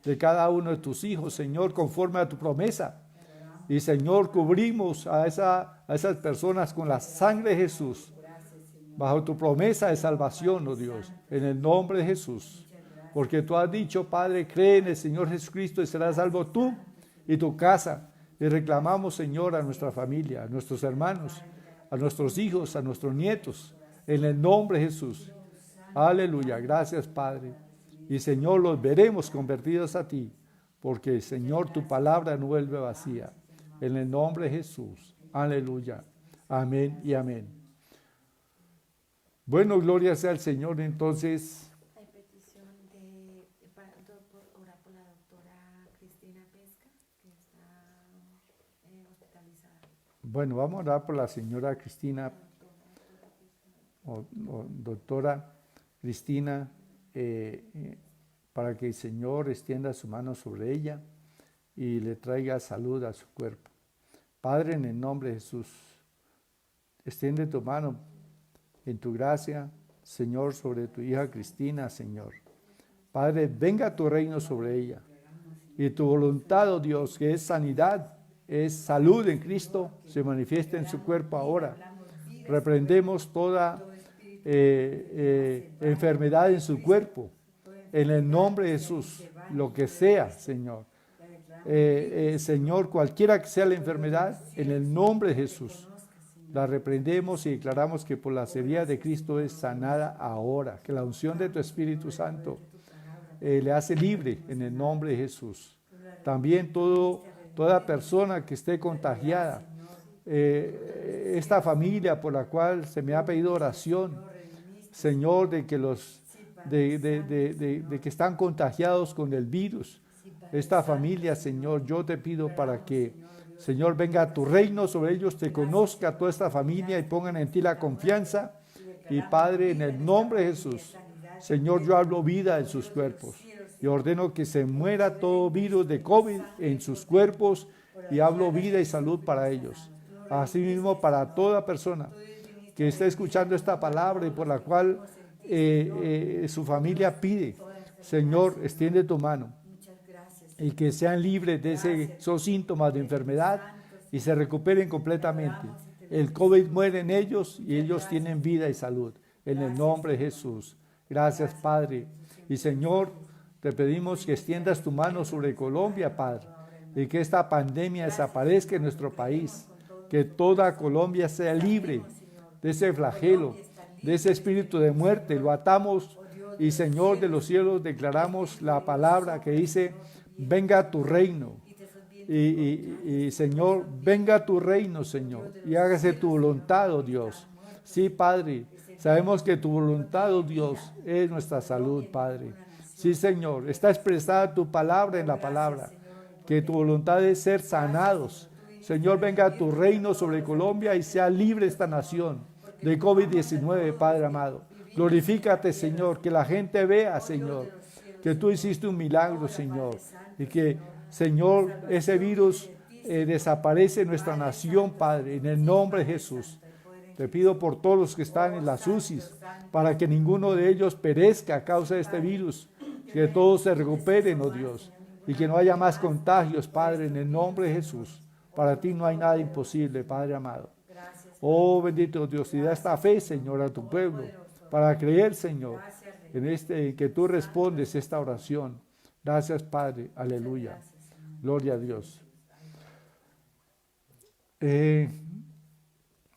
de cada uno de tus hijos, Señor, conforme a tu promesa. Y, Señor, cubrimos a esas personas con la sangre de Jesús, bajo tu promesa de salvación, oh Dios, en el nombre de Jesús. Porque tú has dicho, Padre, cree en el Señor Jesucristo y serás salvo tú y tu casa. Y reclamamos, Señor, a nuestra familia, a nuestros hermanos, a nuestros hijos, a nuestros nietos, en el nombre de Jesús. Aleluya, gracias, Padre. Y, Señor, los veremos convertidos a ti, porque, Señor, tu palabra no vuelve vacía. En el nombre de Jesús. Aleluya. Amén y amén. Bueno, gloria sea al Señor. Entonces, hay petición orar por la doctora Cristina Pesca, que está hospitalizada. bueno, vamos a orar por la señora Cristina, o doctora Cristina para que el Señor extienda su mano sobre ella y le traiga salud a su cuerpo. Padre, en el nombre de Jesús, extiende tu mano en tu gracia, Señor, sobre tu hija Cristina, Señor. Padre, venga tu reino sobre ella. Y tu voluntad, oh Dios, que es sanidad, es salud en Cristo, se manifiesta en su cuerpo ahora. Reprendemos toda enfermedad en su cuerpo, en el nombre de Jesús, lo que sea, Señor. Señor, cualquiera que sea la enfermedad, en el nombre de Jesús, la reprendemos y declaramos que por la heridas de Cristo es sanada ahora, que la unción de tu Espíritu Santo le hace libre en el nombre de Jesús. También toda persona que esté contagiada, esta familia por la cual se me ha pedido oración, Señor, de que de que están contagiados con el virus, esta familia, Señor, yo te pido para que, Señor, venga a tu reino sobre ellos, te conozca toda esta familia y pongan en ti la confianza. Y Padre, en el nombre de Jesús, Señor, yo hablo vida en sus cuerpos y ordeno que se muera todo virus de COVID en sus cuerpos y hablo vida y salud para ellos. Asimismo, para toda persona que esté escuchando esta palabra y por la cual su familia pide, Señor, extiende tu mano y que sean libres de esos síntomas de enfermedad y se recuperen completamente. El COVID muere en ellos y ellos tienen vida y salud. En el nombre de Jesús. Gracias, Padre. Y Señor, te pedimos que extiendas tu mano sobre Colombia, Padre, y que esta pandemia desaparezca en nuestro país, que toda Colombia sea libre de ese flagelo, de ese espíritu de muerte. Lo atamos y, Señor de los cielos, declaramos la palabra que dice: venga a tu reino. Y Señor, venga a tu reino, Señor, y hágase tu voluntad, oh Dios. Sí, Padre, sabemos que tu voluntad, oh Dios, es nuestra salud, Padre. Sí, Señor, está expresada tu palabra en la palabra, que tu voluntad es ser sanados. Señor, venga a tu reino sobre Colombia y sea libre esta nación de COVID-19, Padre amado. Glorifícate, Señor, que la gente vea, Señor, que tú hiciste un milagro, Señor, y que, Señor, ese virus desaparece en nuestra nación, Padre, en el nombre de Jesús. Te pido por todos los que están en las UCIs, para que ninguno de ellos perezca a causa de este virus, que todos se recuperen, oh Dios, y que no haya más contagios, Padre, en el nombre de Jesús. Para ti no hay nada imposible, Padre amado. Oh, bendito Dios, y da esta fe, Señor, a tu pueblo, para creer, Señor, en que tú respondes esta oración. Gracias, Padre. Aleluya. Gloria a Dios.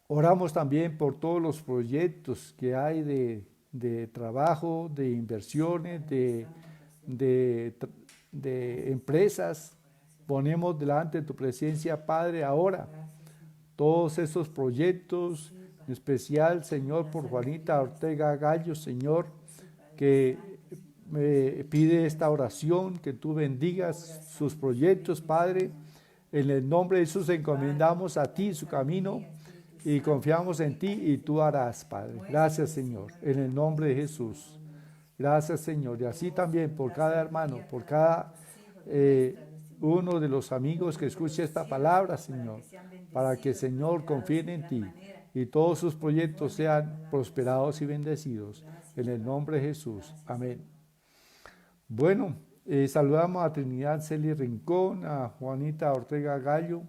Oramos también por todos los proyectos que hay de trabajo, de inversiones, de empresas. Ponemos delante de tu presencia, Padre, ahora todos esos proyectos, en especial, Señor, por Juanita Ortega Gallo, Señor, que me pide esta oración, que tú bendigas sus proyectos, Padre. En el nombre de Jesús encomendamos a ti su camino y confiamos en ti y tú harás, Padre. Gracias, Señor, en el nombre de Jesús. Gracias, Señor. Y así también por cada hermano, por cada uno de los amigos que escuche esta palabra, Señor, para que, Señor, confíen en ti y todos sus proyectos sean prosperados y bendecidos. En el nombre de Jesús. Amén. Bueno, saludamos a Trinidad Celi Rincón, a Juanita Ortega Gallo,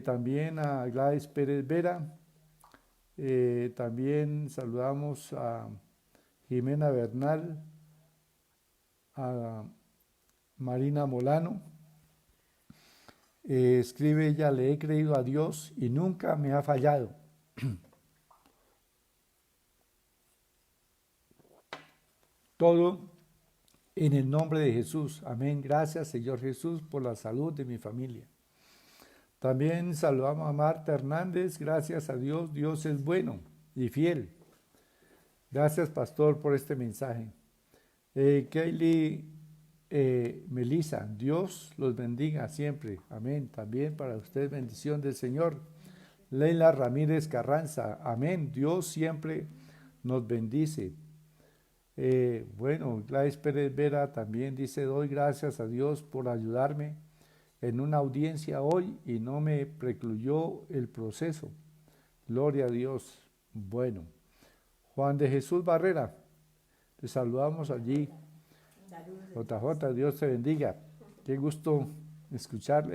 también a Gladys Pérez Vera, también saludamos a Jimena Bernal, a Marina Molano. Escribe ella: le he creído a Dios y nunca me ha fallado. Todo en el nombre de Jesús. Amén. Gracias, Señor Jesús, por la salud de mi familia. También saludamos a Marta Hernández. Gracias a Dios. Dios es bueno y fiel. Gracias, pastor, por este mensaje. Kaylee Melissa, Dios los bendiga siempre. Amén. También para usted, bendición del Señor. Leila Ramírez Carranza. Amén. Dios siempre nos bendice. Bueno, Gladys Pérez Vera también dice, doy gracias a Dios por ayudarme en una audiencia hoy y no me precluyó el proceso. Gloria a Dios. Bueno, Juan de Jesús Barrera, te saludamos allí. JJ, Dios te bendiga. Qué gusto escuchar,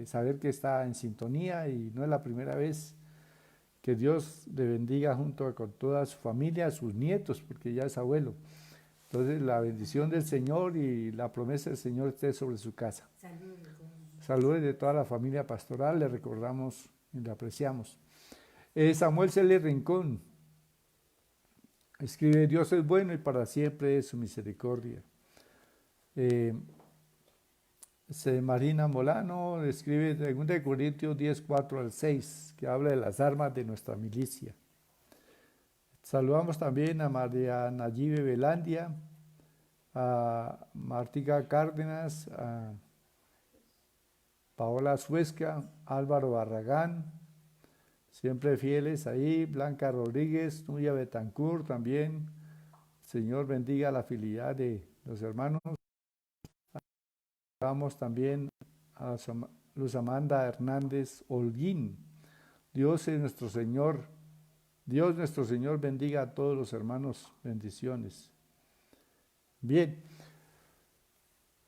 saber que está en sintonía y no es la primera vez. Que Dios le bendiga junto con toda su familia, sus nietos, porque ya es abuelo. Entonces, la bendición del Señor y la promesa del Señor esté sobre su casa. Saludos de toda la familia pastoral, le recordamos y le apreciamos. Samuel Celes Rincón escribe, Dios es bueno y para siempre es su misericordia. Marina Molano escribe 2 Corintios 10, 4 al 6, que habla de las armas de nuestra milicia. Saludamos también a María Nayibe Velandia, a Martica Cárdenas, a Paola Suesca, Álvaro Barragán, siempre fieles ahí, Blanca Rodríguez, Nuya Betancourt también. Señor bendiga la fidelidad de los hermanos. Saludamos también a Luz Amanda Hernández Holguín. Dios es nuestro Señor. Dios nuestro Señor bendiga a todos los hermanos. Bendiciones. Bien.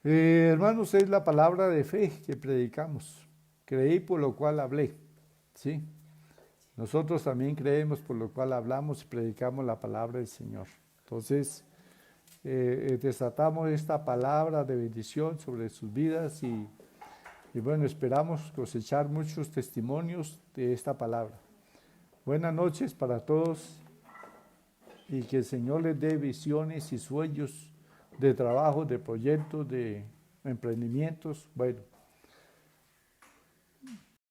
Hermanos, es la palabra de fe que predicamos. Creí por lo cual hablé. ¿Sí? Nosotros también creemos por lo cual hablamos y predicamos la palabra del Señor. Entonces, desatamos esta palabra de bendición sobre sus vidas y bueno, esperamos cosechar muchos testimonios de esta palabra. Buenas noches para todos y que el Señor les dé visiones y sueños de trabajo, de proyectos, de emprendimientos. Bueno,